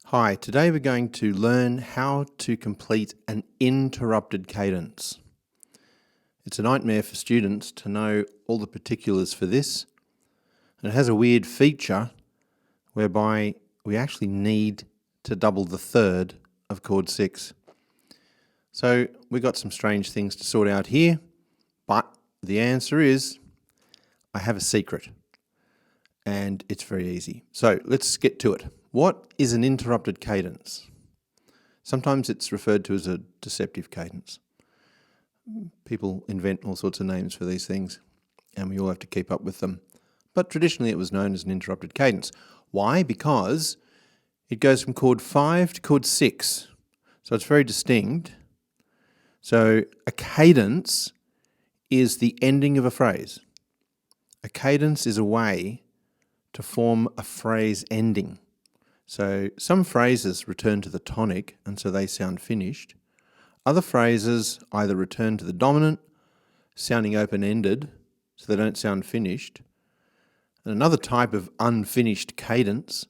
Hi, today we're going to learn how to complete an interrupted cadence. It's a nightmare for students to know all the particulars for this, and it has a weird feature whereby we actually need to double the third of chord 6. So we've got some strange things to sort out here, but the answer is I have a secret, and it's very easy. So let's get to it. What is an interrupted cadence? Sometimes it's referred to as a deceptive cadence. People invent all sorts of names for these things, and we all have to keep up with them. But traditionally it was known as an interrupted cadence. Why? Because it goes from chord 5 to chord 6. So it's very distinct. So a cadence is the ending of a phrase. A cadence is a way to form a phrase ending. So some phrases return to the tonic, and so they sound finished. Other phrases either return to the dominant, sounding open-ended, so they don't sound finished. And another type of unfinished cadence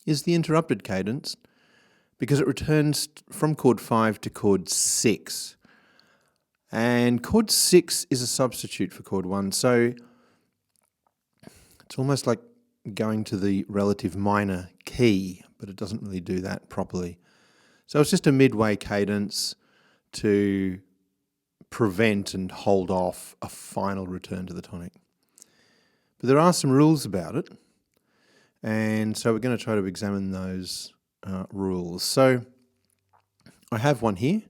is the interrupted cadence, because it returns from chord 5 to chord 6. And chord 6 is a substitute for chord 1, so it's almost like going to the relative minor key, but it doesn't really do that properly. So it's just a midway cadence to prevent and hold off a final return to the tonic. But there are some rules about it, and so we're going to try to examine those rules. So I have one here.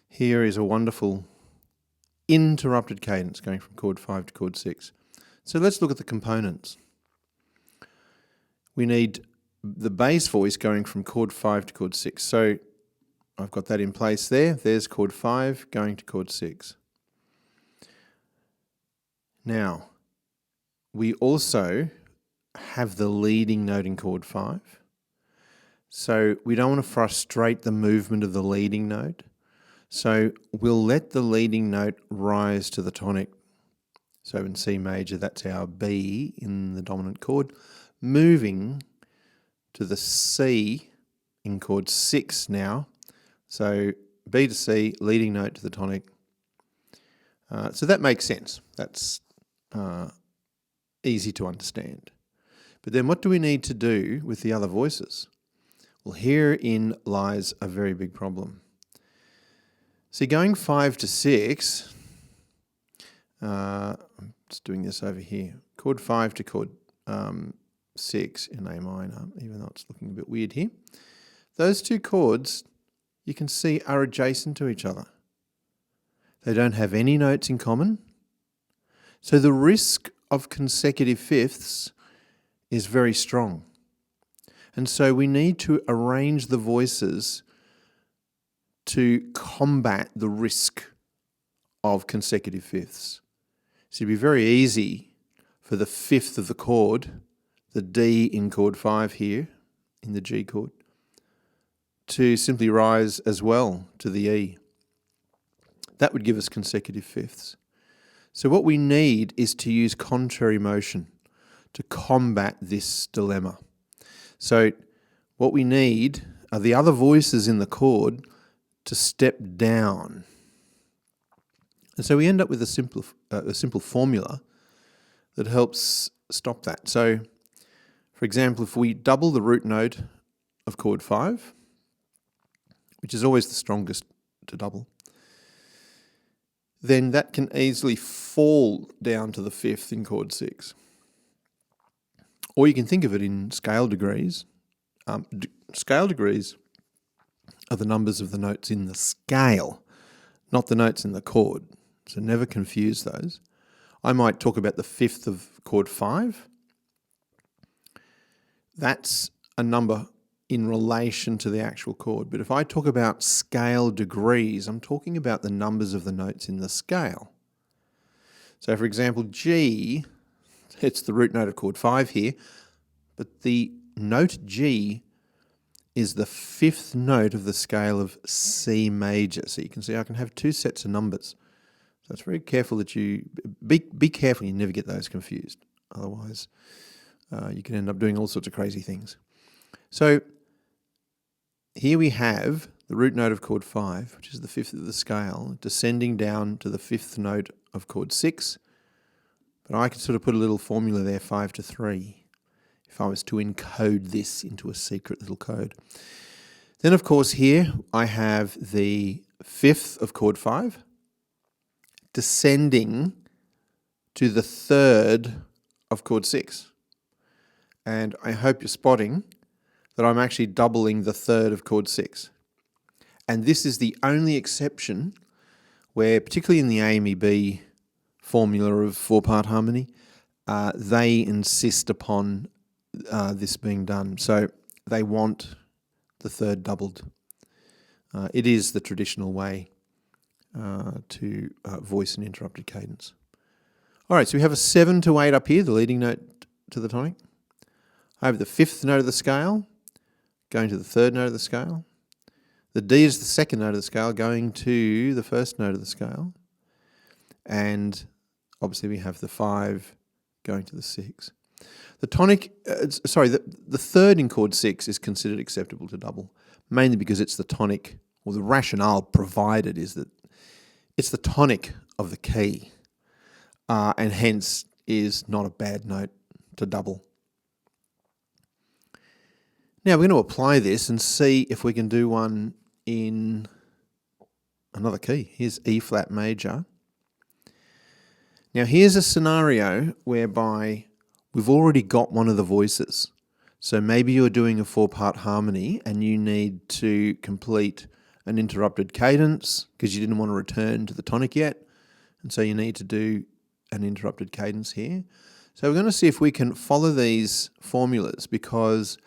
Here is a wonderful interrupted cadence going from chord 5 to chord 6. So let's look at the components. We need the bass voice going from chord 5 to chord 6. So I've got that in place there. There's chord 5 going to chord 6. Now, we also have the leading note in chord 5. So we don't want to frustrate the movement of the leading note. So we'll let the leading note rise to the tonic. So in C major, that's our B in the dominant chord, moving to the C in chord 6 now. So B to C, leading note to the tonic. So that makes sense. That's easy to understand. But then what do we need to do with the other voices? Well, herein lies a very big problem. See, going 5 to 6, I'm just doing this over here, chord 5 to chord 6 in A minor, even though it's looking a bit weird here. Those two chords, you can see, are adjacent to each other. They don't have any notes in common. So the risk of consecutive fifths is very strong. And so we need to arrange the voices to combat the risk of consecutive fifths. So it'd be very easy for the fifth of the chord, the D in chord 5 here, in the G chord, to simply rise as well to the E. That would give us consecutive fifths. So what we need is to use contrary motion to combat this dilemma. So what we need are the other voices in the chord to step down. And so we end up with a simple formula that helps stop that. So, for example, if we double the root note of chord 5, which is always the strongest to double, then that can easily fall down to the fifth in chord 6. Or you can think of it in scale degrees. Scale degrees are the numbers of the notes in the scale, not the notes in the chord. So never confuse those. I might talk about the fifth of chord 5. That's a number in relation to the actual chord. But if I talk about scale degrees, I'm talking about the numbers of the notes in the scale. So for example, G, it's the root note of chord 5 here, but the note G is the fifth note of the scale of C major. So you can see I can have two sets of numbers. So it's very careful that you, be careful you never get those confused. Otherwise, you can end up doing all sorts of crazy things. So here we have the root note of chord 5, which is the 5th of the scale, descending down to the 5th note of chord 6. But I could sort of put a little formula there, 5 to 3, if I was to encode this into a secret little code. Then, of course, here I have the 5th of chord 5, descending to the 3rd of chord 6. And I hope you're spotting that I'm actually doubling the 3rd of chord 6. And this is the only exception where, particularly in the AMEB formula of 4-part harmony, they insist upon this being done. So they want the 3rd doubled. It is the traditional way to voice an interrupted cadence. All right, so we have a 7 to 8 up here, the leading note to the tonic. I have the 5th note of the scale going to the 3rd note of the scale. The D is the 2nd note of the scale going to the 1st note of the scale. And obviously we have the 5 going to the 6. The tonic, the 3rd in chord 6 is considered acceptable to double, mainly because it's the tonic, or the rationale provided is that it's the tonic of the key, and hence is not a bad note to double. Now we're going to apply this and see if we can do one in another key. Here's E flat major. Now here's a scenario whereby we've already got one of the voices. So maybe you're doing a 4-part harmony and you need to complete an interrupted cadence because you didn't want to return to the tonic yet. And so you need to do an interrupted cadence here. So we're going to see if we can follow these formulas, because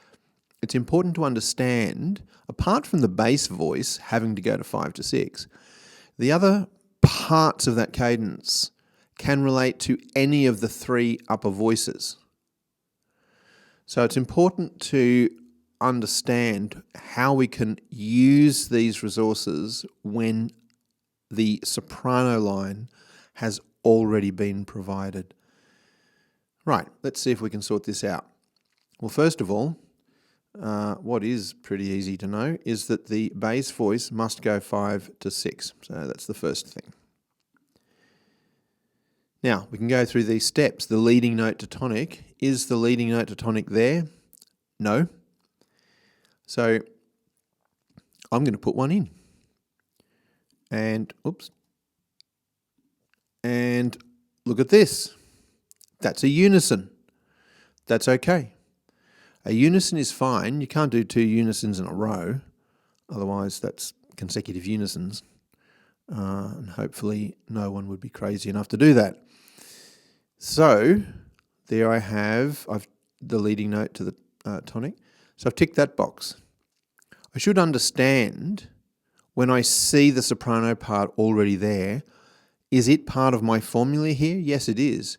it's important to understand, apart from the bass voice having to go to 5 to 6, the other parts of that cadence can relate to any of the 3 upper voices. So it's important to understand how we can use these resources when the soprano line has already been provided. Right, let's see if we can sort this out. Well, first of all, what is pretty easy to know is that the bass voice must go 5 to 6. So that's the first thing. Now, we can go through these steps. The leading note to tonic. Is the leading note to tonic there? No. So I'm going to put one in. And, oops. And look at this. That's a unison. That's okay. A unison is fine. You can't do 2 unisons in a row. Otherwise, that's consecutive unisons. And hopefully no one would be crazy enough to do that. So there I have the leading note to the tonic. So I've ticked that box. I should understand when I see the soprano part already there, is it part of my formula here? Yes, it is.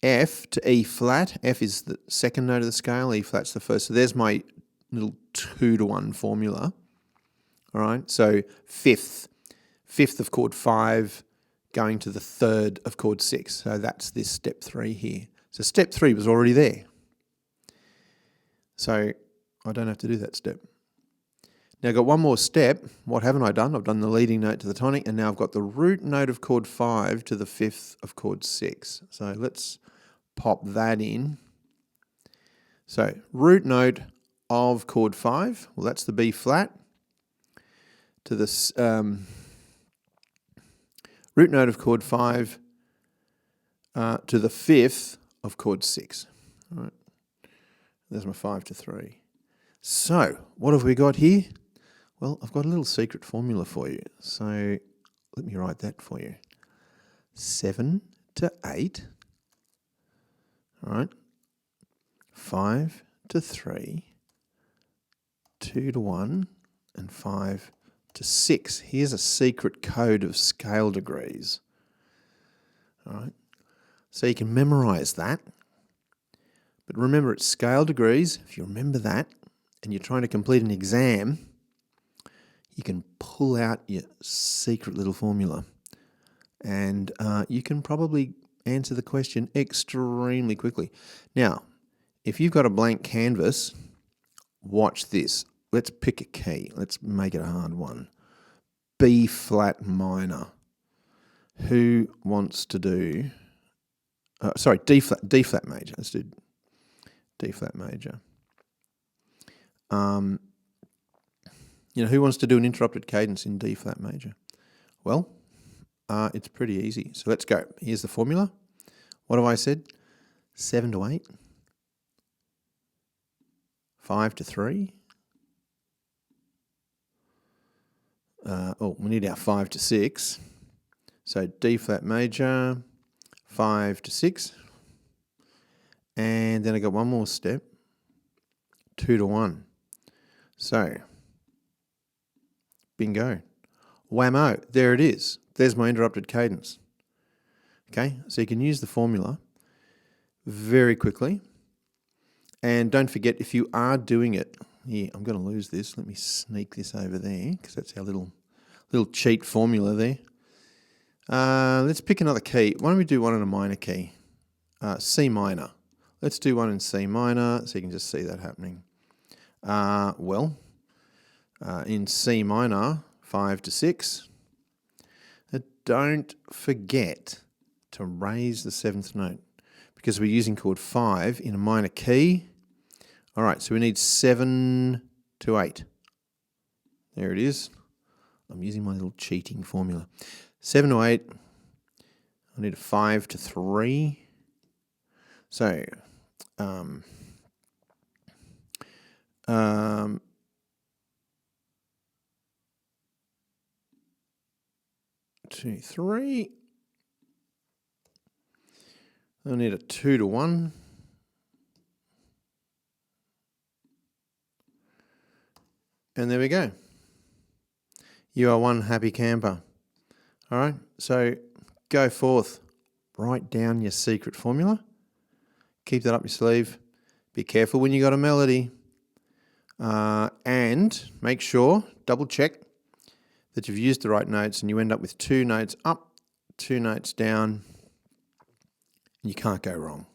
F to E flat. F is the 2nd note of the scale, E flat's the 1st. So there's my little 2 to 1 formula. All right, so 5th of chord 5 going to the 3rd of chord 6. So that's this step 3 here. So step 3 was already there. So I don't have to do that step. Now I've got one more step. What haven't I done? I've done the leading note to the tonic, and now I've got the root note of chord 5 to the 5th of chord 6. So let's pop that in. So root note of chord 5, well, that's the B flat, to the root note of chord 5 to the 5th of chord 6. All right. There's my 5 to 3. So what have we got here? Well, I've got a little secret formula for you. So let me write that for you. 7 to 8. All right. 5 to 3. 2 to 1. And 5 to 6. Here's a secret code of scale degrees. All right. So you can memorize that. But remember, it's scale degrees. If you remember that and you're trying to complete an exam, you can pull out your secret little formula and you can probably answer the question extremely quickly. Now, if you've got a blank canvas, watch this. let's pick a key. Let's make it a hard one. B flat minor. Who wants to do... sorry, D flat major. Let's do D flat major. Who wants to do an interrupted cadence in D flat major? Well, it's pretty easy. So let's go. Here's the formula. What have I said? 7 to 8. 5 to 3. We need our 5 to 6. So D flat major, 5 to 6. And then I got one more step, 2 to 1. So, bingo. Whammo, there it is. There's my interrupted cadence. Okay, so you can use the formula very quickly. And don't forget, if you are doing it, here, I'm going to lose this. Let me sneak this over there because that's our little cheat formula there. Let's pick another key. Why don't we do one in a minor key? C minor. Let's do one in C minor so you can just see that happening. In C minor, 5 to 6. Don't forget to raise the 7th note because we're using chord 5 in a minor key. All right, so we need 7 to 8. There it is. I'm using my little cheating formula. 7 to 8. I need a 5 to 3. So, 2, 3. I need a 2 to 1. And there we go. You are one happy camper. All right, so go forth. Write down your secret formula. Keep that up your sleeve. Be careful when you got a melody. And make sure, double check that you've used the right notes and you end up with 2 notes up, 2 notes down. You can't go wrong.